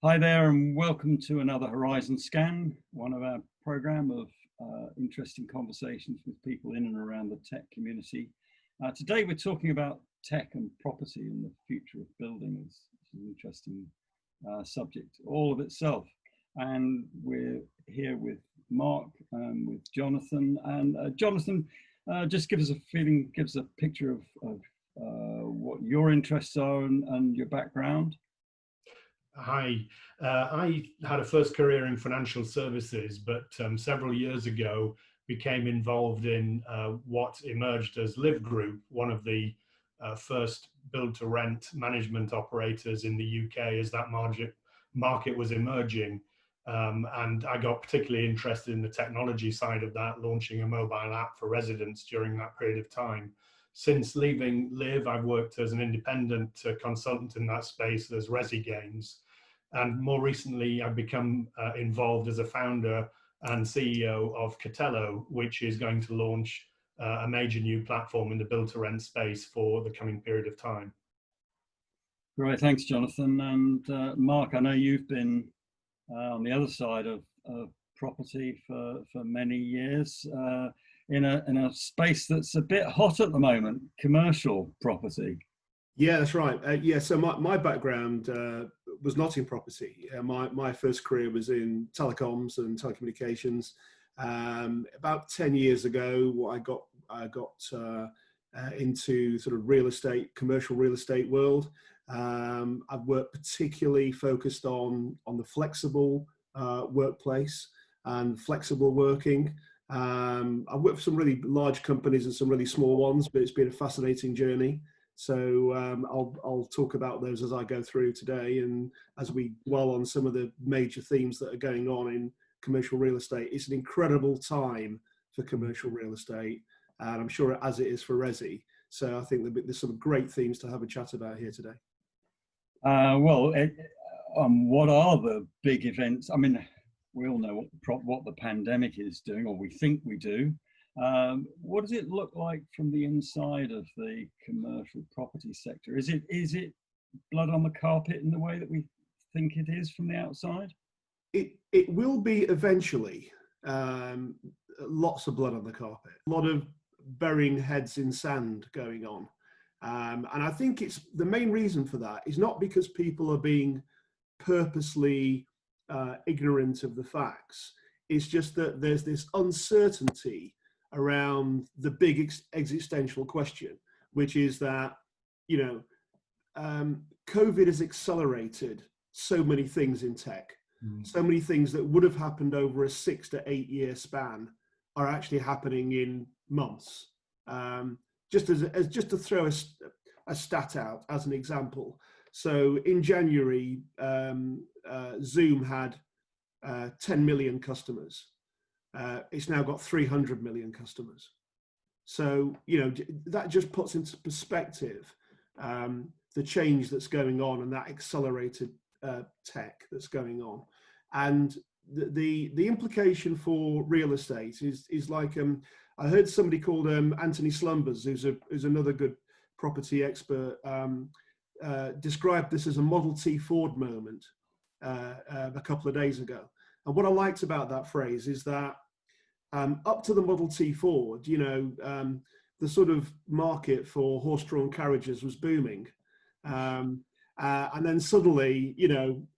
Hi there, and welcome to another Horizon Scan, one of our program of interesting conversations with people in and around the tech community. Today we're talking about tech and property and the future of building. It's an interesting subject all of itself. And we're here with Mark and with Jonathan. And Jonathan, just give us a feeling, give us a picture of what your interests are and your background. Hi, I had a first career in financial services, but several years ago became involved in what emerged as Live Group, one of the first build-to-rent management operators in the UK as that market was emerging. And I got particularly interested in the technology side of that, launching a mobile app for residents during that period of time. Since leaving Live, I've worked as an independent consultant in that space as ResiGains. And more recently, I've become involved as a founder and CEO of Catello, which is going to launch a major new platform in the build-to-rent space for the coming period of time. Great, thanks, Jonathan. And Mark, I know you've been on the other side of property for many years in a space that's a bit hot at the moment, commercial property. Yeah, that's right. So my background was not in property. My first career was in telecoms and telecommunications. About 10 years ago, I got into sort of real estate, commercial real estate world. I've worked particularly focused on the flexible workplace and flexible working. I've worked for some really large companies and some really small ones, but it's been a fascinating journey. So I'll talk about those as I go through today, and as we dwell on some of the major themes that are going on in commercial real estate. It's an incredible time for commercial real estate, and I'm sure as it is for Resi. So I think there's some great themes to have a chat about here today. What are the big events? I mean, we all know what the pandemic is doing, or we think we do. What does it look like from the inside of the commercial property sector? Is it blood on the carpet in the way that we think it is from the outside? It will be eventually. Lots of blood on the carpet, a lot of burying heads in sand going on. And I think it's the main reason for that is not because people are being purposely ignorant of the facts. It's just that there's this uncertainty around the big existential question, which is that, COVID has accelerated so many things in tech. So many things that would have happened over a 6 to 8 year span are actually happening in months. Just to throw a stat out as an example. So in January, Zoom had 10 million customers. It's now got 300 million customers. So, that just puts into perspective the change that's going on and that accelerated tech that's going on. And the implication for real estate is like, I heard somebody called Anthony Slumbers, who's another good property expert, described this as a Model T Ford moment a couple of days ago. And what I liked about that phrase is that up to the Model T Ford, the sort of market for horse-drawn carriages was booming. And then suddenly,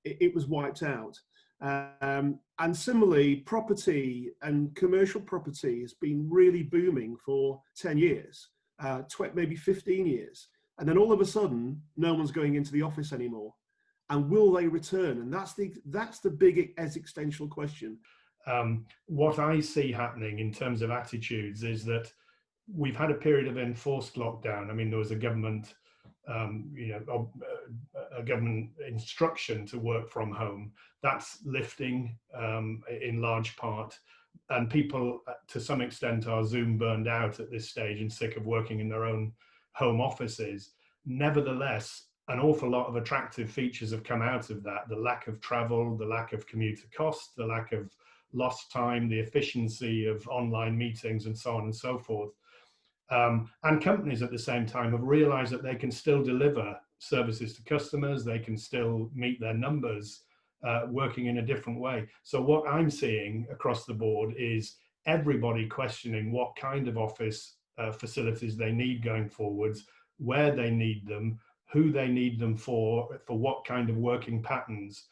it was wiped out. And similarly, property and commercial property has been really booming for 10 years, maybe 15 years. And then all of a sudden, no one's going into the office anymore. And will they return? And that's the big existential question. What I see happening in terms of attitudes is that we've had a period of enforced lockdown. I mean, there was a government, a government instruction to work from home. That's lifting in large part, and people to some extent are Zoom burned out at this stage and sick of working in their own home offices. Nevertheless, an awful lot of attractive features have come out of that. The lack of travel, the lack of commuter cost, the lack of lost time, the efficiency of online meetings, and so on and so forth. And companies at the same time have realized that they can still deliver services to customers, they can still meet their numbers working in a different way. So what I'm seeing across the board is everybody questioning what kind of office facilities they need going forwards, where they need them, who they need them for what kind of working patterns.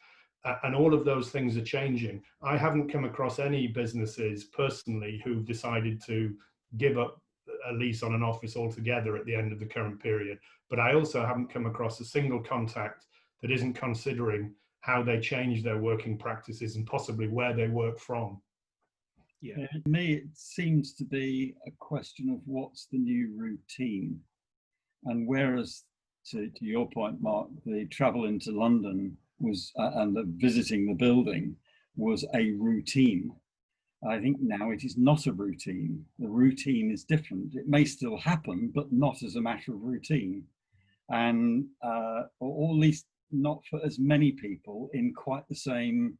And all of those things are changing. I haven't come across any businesses personally who've decided to give up a lease on an office altogether at the end of the current period. But I also haven't come across a single contact that isn't considering how they change their working practices and possibly where they work from. Yeah, to me, it seems to be a question of what's the new routine. And whereas, to your point, Mark, the travel into London was and the visiting the building was a routine. I think now it is not a routine. The routine is different. It may still happen, but not as a matter of routine, and or at least not for as many people in quite the same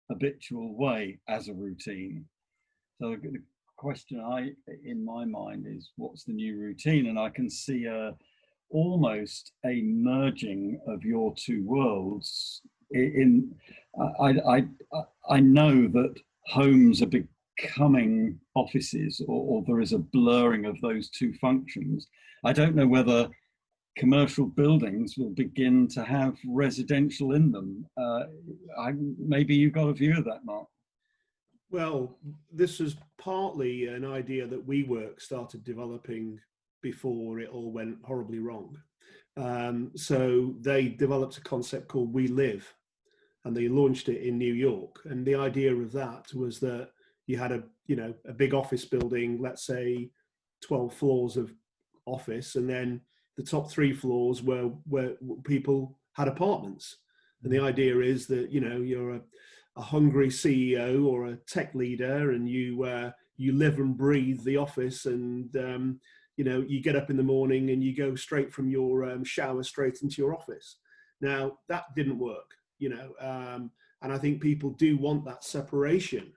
habitual way as a routine. So the question in my mind is, what's the new routine? And I can see almost a merging of your two worlds. I know that homes are becoming offices, or there is a blurring of those two functions. I don't know whether commercial buildings will begin to have residential in them. Maybe you've got a view of that, Mark. Well, this is partly an idea that WeWork started developing before it all went horribly wrong. So they developed a concept called We Live, and they launched it in New York. And the idea of that was that you had a big office building, let's say 12 floors of office, and then the top 3 floors were where people had apartments. And the idea is that you're a hungry CEO or a tech leader, and you live and breathe the office, and you get up in the morning and you go straight from your shower straight into your office. Now that didn't work, and I think people do want that separation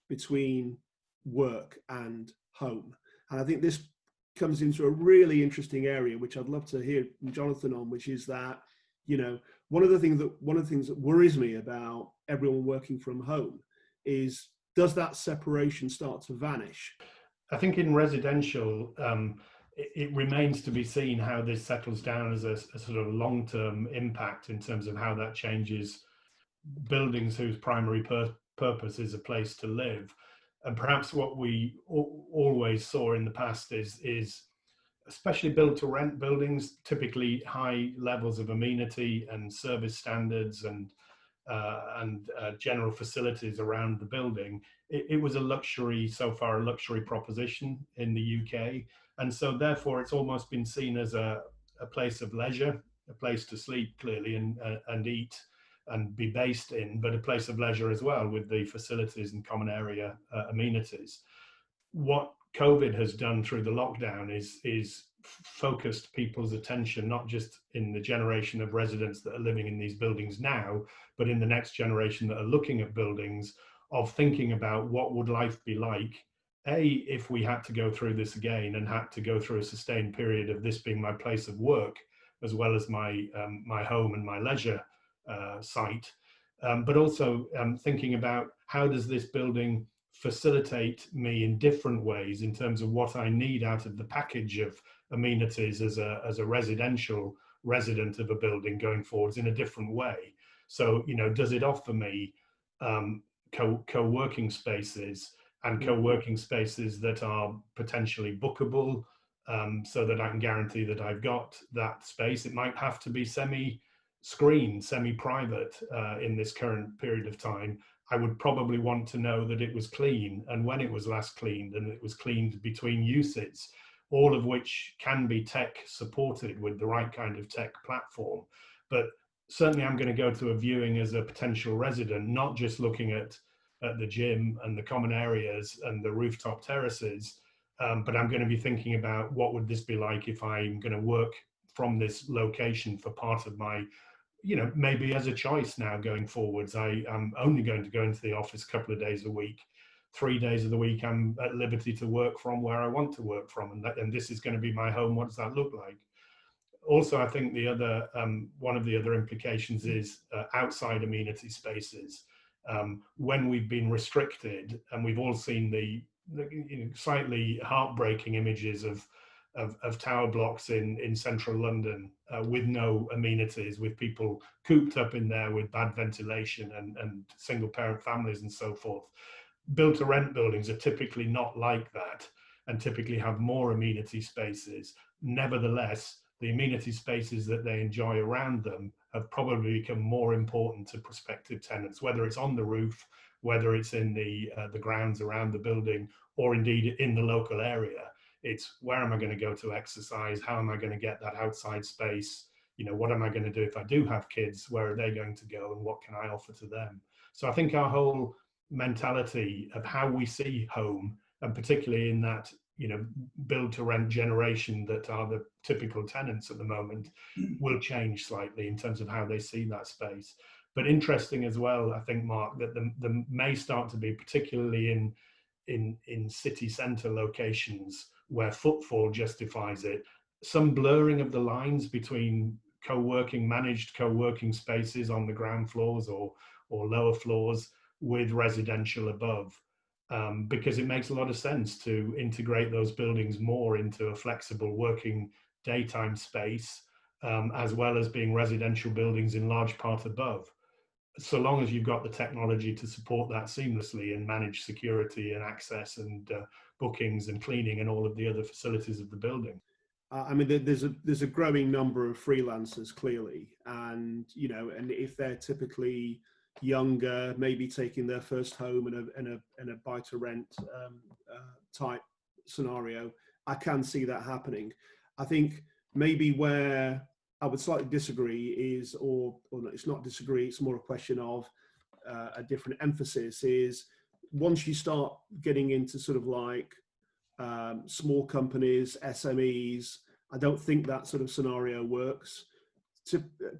between work and home. And I think this comes into a really interesting area, which I'd love to hear from Jonathan on, which is that one of the things that worries me about everyone working from home is, does that separation start to vanish? I think in residential, it remains to be seen how this settles down as a sort of long-term impact in terms of how that changes buildings whose primary purpose is a place to live. And perhaps what we always saw in the past is especially build to rent buildings, typically high levels of amenity and service standards and general facilities around the building. It was a luxury proposition in the UK. And so therefore it's almost been seen as a place of leisure, a place to sleep clearly and eat and be based in, but a place of leisure as well with the facilities and common area amenities. What COVID has done through the lockdown is focused people's attention, not just in the generation of residents that are living in these buildings now, but in the next generation that are looking at buildings, of thinking about what would life be like, if we had to go through this again and had to go through a sustained period of this being my place of work, as well as my home and my leisure site, but also thinking about how does this building facilitate me in different ways in terms of what I need out of the package of amenities as a residential resident of a building going forwards in a different way. So, does it offer me co-working spaces and co-working spaces that are potentially bookable, so that I can guarantee that I've got that space? It might have to be semi-screened, semi-private in this current period of time. I would probably want to know that it was clean and when it was last cleaned, and it was cleaned between uses, all of which can be tech supported with the right kind of tech platform. But certainly I'm going to go to a viewing as a potential resident, not just looking at the gym and the common areas and the rooftop terraces, but I'm going to be thinking about what would this be like if I'm going to work from this location for part of my, maybe as a choice now going forwards. I am only going to go into the office a couple of days a week. 3 days of the week I'm at liberty to work from where I want to work from, and this is going to be my home. What does that look like? also, I think the other one of the other implications is outside amenity spaces. When we've been restricted, and we've all seen the slightly heartbreaking images of tower blocks in central London with no amenities, with people cooped up in there with bad ventilation and single parent families and so forth. Built to rent buildings are typically not like that and typically have more amenity spaces. Nevertheless, the amenity spaces that they enjoy around them have probably become more important to prospective tenants, whether it's on the roof, whether it's in the grounds around the building, or indeed in the local area. It's where am I going to go to exercise? How am I going to get that outside space? You know, what am I going to do if I do have kids? Where are they going to go, and what can I offer to them? So I think our whole mentality of how we see home, and particularly in that, you know, build to rent generation that are the typical tenants at the moment, will change slightly in terms of how they see that space. But interesting as well, I think, Mark, that there may start to be, particularly in city centre locations where footfall justifies it, some blurring of the lines between managed co-working spaces on the ground floors or lower floors with residential above. Because it makes a lot of sense to integrate those buildings more into a flexible working daytime space, as well as being residential buildings in large part above, so long as you've got the technology to support that seamlessly and manage security and access and bookings and cleaning and all of the other facilities of the building. I mean, there's a growing number of freelancers, clearly, and you know, and if they're typically younger, maybe taking their first home in a buy to rent type scenario, I can see that happening. I think maybe where I would slightly disagree is, or it's not disagree, it's more a question of a different emphasis, is once you start getting into sort of like small companies, SMEs, I don't think that sort of scenario works.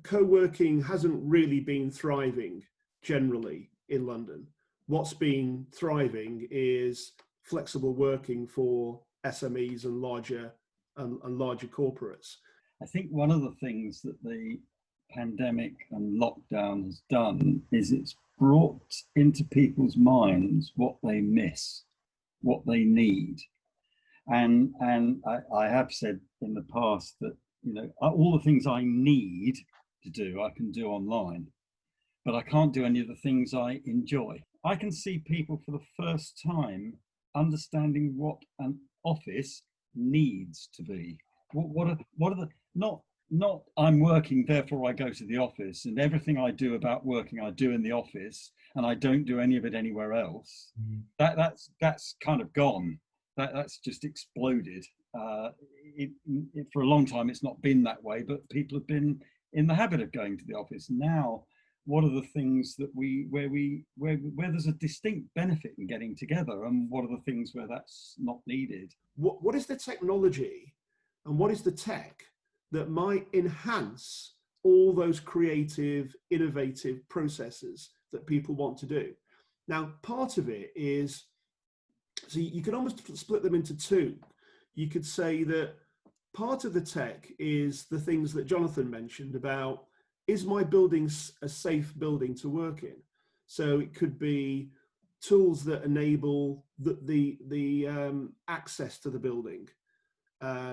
Co-working hasn't really been thriving generally in London. What's been thriving is flexible working for SMEs and larger corporates. I think one of the things that the pandemic and lockdown has done is it's brought into people's minds what they miss, what they need. And I have said in the past that, you know, all the things I need to do, I can do online, but I can't do any of the things I enjoy. I can see people for the first time understanding what an office needs to be. What are the, not I'm working, therefore I go to the office, and everything I do about working I do in the office, and I don't do any of it anywhere else. That's kind of gone. That's just exploded. For a long time it's not been that way, but people have been in the habit of going to the office. Now, what are the things that where there's a distinct benefit in getting together, and what are the things where that's not needed? What is the technology and what is the tech that might enhance all those creative, innovative processes that people want to do? Now, part of it is, so you can almost split them into two. You could say that part of the tech is the things that Jonathan mentioned about, is my building a safe building to work in? So it could be tools that enable the access to the building.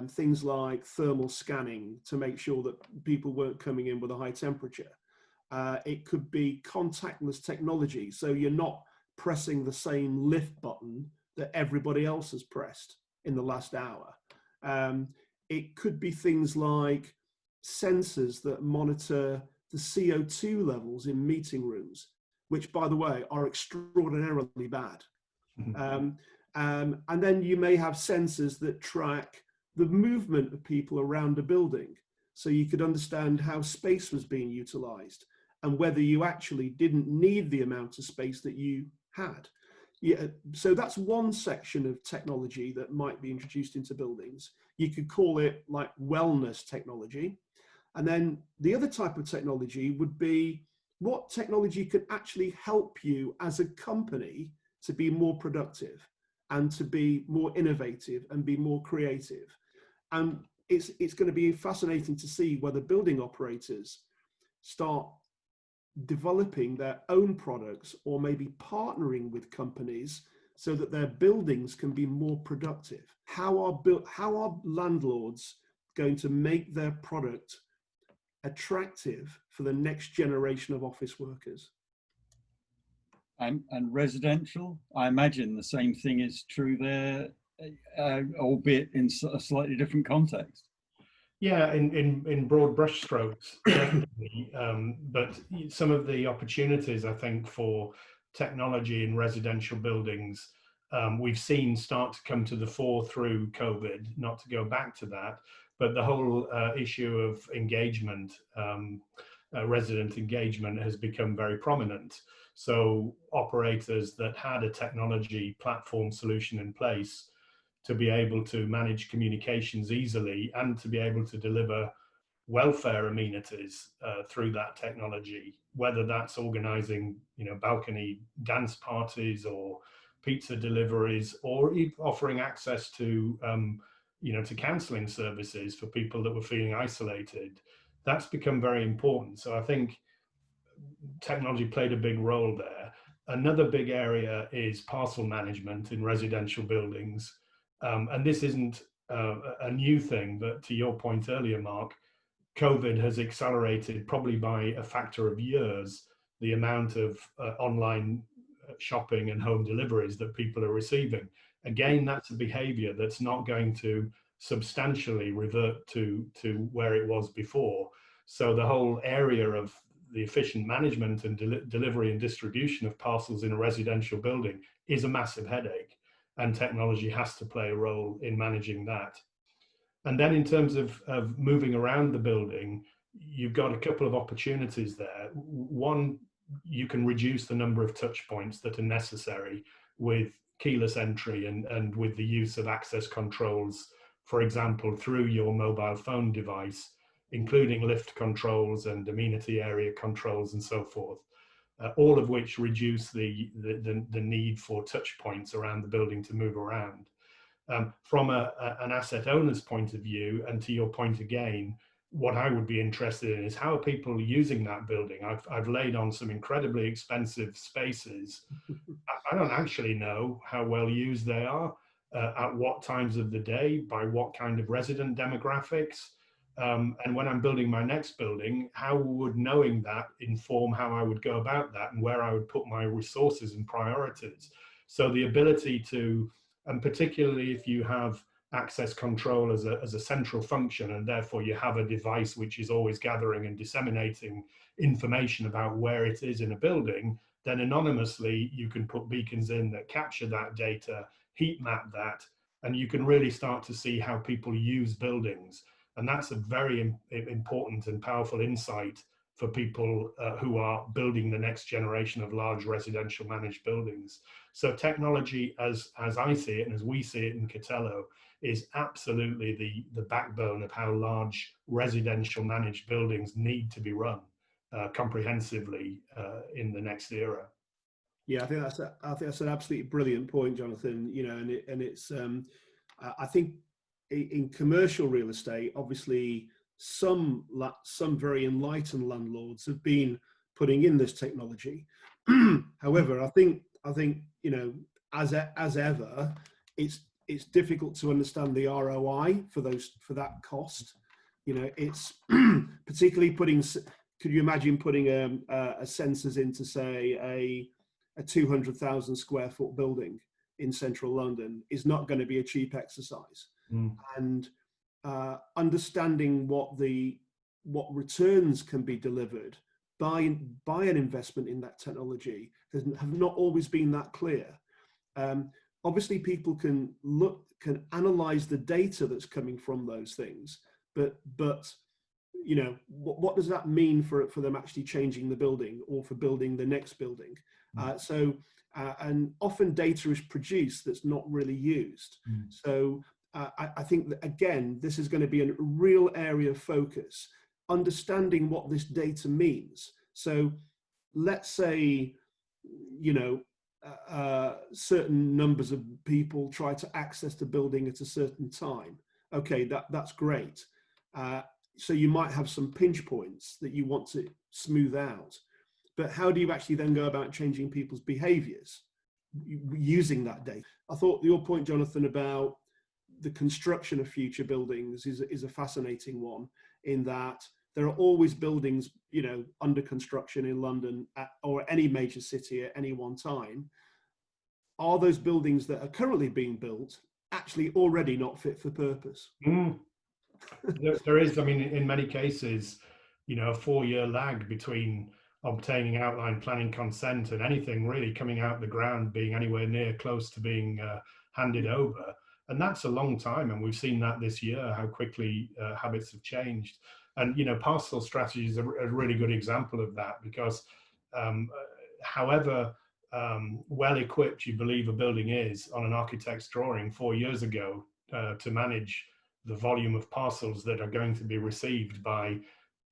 Things like thermal scanning to make sure that people weren't coming in with a high temperature. It could be contactless technology, so you're not pressing the same lift button that everybody else has pressed in the last hour. It could be things like sensors that monitor the CO2 levels in meeting rooms, which, by the way, are extraordinarily bad. And then you may have sensors that track the movement of people around a building, so you could understand how space was being utilized and whether you actually didn't need the amount of space that you had. Yeah, so that's one section of technology that might be introduced into buildings. You could call it like wellness technology. And then the other type of technology would be what technology could actually help you as a company to be more productive and to be more innovative and be more creative. And it's going to be fascinating to see whether building operators start developing their own products or maybe partnering with companies so that their buildings can be more productive. How are landlords going to make their product attractive for the next generation of office workers? And residential, I imagine the same thing is true there, albeit in a slightly different context. Yeah, in broad brushstrokes, definitely. But some of the opportunities, I think, for technology in residential buildings, we've seen start to come to the fore through COVID, not to go back to that, but the whole issue of engagement, resident engagement has become very prominent. So operators that had a technology platform solution in place to be able to manage communications easily and to be able to deliver welfare amenities through that technology, whether that's organizing, balcony dance parties or pizza deliveries, or offering access to, to counseling services for people that were feeling isolated. That's become very important. So I think technology played a big role there. Another big area is parcel management in residential buildings. And this isn't a new thing, but to your point earlier, Mark, COVID has accelerated probably by a factor of years the amount of online shopping and home deliveries that people are receiving. Again, that's a behavior that's not going to substantially revert to where it was before. So the whole area of the efficient management and delivery and distribution of parcels in a residential building is a massive headache, and technology has to play a role in managing that. And then in terms of moving around the building, you've got a couple of opportunities there. One, you can reduce the number of touch points that are necessary with keyless entry and with the use of access controls, for example, through your mobile phone device, including lift controls and amenity area controls and so forth, all of which reduce the need for touch points around the building to move around. From an asset owner's point of view, and to your point again, what I would be interested in is how are people using that building? I've laid on some incredibly expensive spaces. I don't actually know how well used they are, at what times of the day, by what kind of resident demographics. And when I'm building my next building, how would knowing that inform how I would go about that and where I would put my resources and priorities? So the ability to, and particularly if you have access control as a central function, and therefore you have a device which is always gathering and disseminating information about where it is in a building, then anonymously you can put beacons in that capture that data, heat map that, and you can really start to see how people use buildings. And that's a very important and powerful insight for people who are building the next generation of large residential managed buildings. So technology, as I see it and as we see it in Catello, is absolutely the backbone of how large residential managed buildings need to be run comprehensively in the next era. Yeah, I think that's an absolutely brilliant point, Jonathan. It's I think in commercial real estate, obviously some very enlightened landlords have been putting in this technology. However, I think as ever, it's difficult to understand the ROI for that cost. It's particularly putting. Could you imagine putting a sensors into, say, a 200,000 square foot building in central London is not going to be a cheap exercise. And understanding what returns can be delivered by an investment in that technology have not always been that clear. Obviously, people can analyze the data that's coming from those things, but what does that mean for them actually changing the building or for building the next building? And often data is produced that's not really used. So I think that, again, this is going to be a real area of focus, understanding what this data means. So let's say, certain numbers of people try to access the building at a certain time. okay, that's great. So you might have some pinch points that you want to smooth out, but how do you actually then go about changing people's behaviors using that data? I thought your point, Jonathan, about the construction of future buildings is a fascinating one, in that there are always buildings, you know, under construction in London or any major city at any one time. Are those buildings that are currently being built actually already not fit for purpose? There is, I mean, in many cases, you know, a 4-year lag between obtaining outline planning consent and anything really coming out the ground being anywhere near close to being handed over. And that's a long time. And we've seen that this year, how quickly habits have changed. And, you know, parcel strategy is a really good example of that, because however well equipped you believe a building is on an architect's drawing 4 years ago to manage the volume of parcels that are going to be received by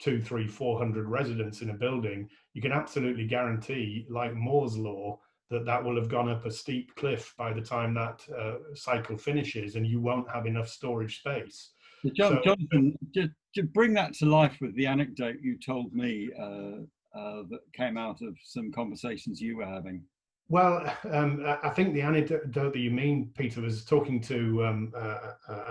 200, 300, 400 residents in a building, you can absolutely guarantee, like Moore's law, that will have gone up a steep cliff by the time that cycle finishes, and you won't have enough storage space. Jonathan, to bring that to life with the anecdote you told me that came out of some conversations you were having. Well, I think the anecdote that you mean, Peter, was talking to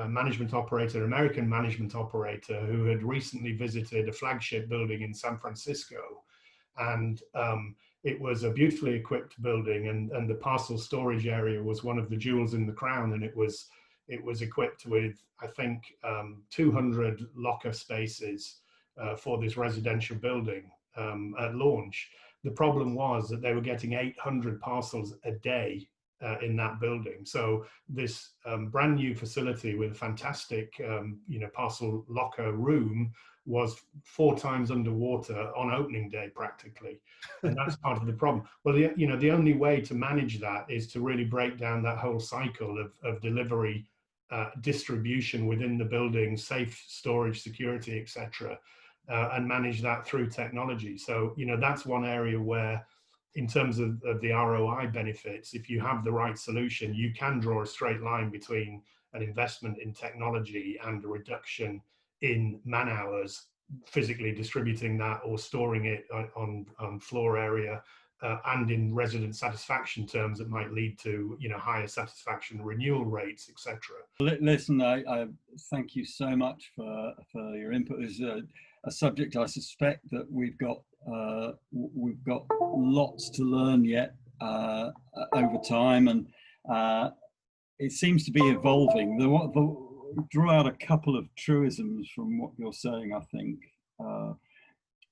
a management operator, American management operator, who had recently visited a flagship building in San Francisco. And it was a beautifully equipped building, and the parcel storage area was one of the jewels in the crown. And it was equipped with, I think, 200 locker spaces for this residential building at launch. The problem was that they were getting 800 parcels a day in that building. So this brand new facility with a fantastic, you know, parcel locker room was 4 times underwater on opening day practically, and that's part of the problem. Well, the only way to manage that is to really break down that whole cycle of delivery, distribution within the building, safe storage, security, etc. And manage that through technology. So, you know, that's one area where, in terms of the ROI benefits, if you have the right solution, you can draw a straight line between an investment in technology and a reduction in man hours, physically distributing that or storing it on floor area, and in resident satisfaction terms, it might lead to, you know, higher satisfaction renewal rates, etc. Listen, I thank you so much for your input. This is a subject I suspect that we've got lots to learn yet over time, and it seems to be evolving. Draw out a couple of truisms from what you're saying. I think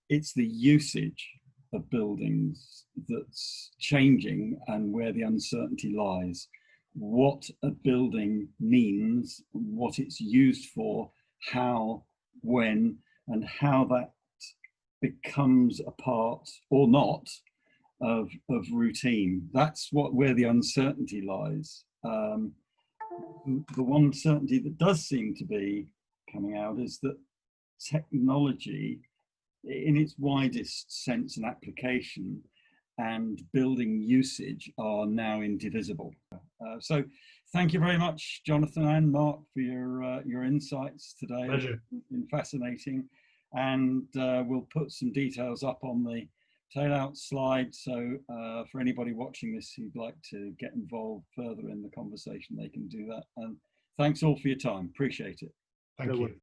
it's the usage of buildings that's changing, and where the uncertainty lies. What a building means, what it's used for, how, when, and how that becomes a part or not of routine. That's where the uncertainty lies. The one certainty that does seem to be coming out is that technology, in its widest sense and application, and building usage are now indivisible. So thank you very much, Jonathan and Mark, for your insights today. Pleasure. It's been fascinating. And we'll put some details up on the tail-out slide. So for anybody watching this who'd like to get involved further in the conversation, they can do that. And thanks all for your time. Appreciate it. Thank you.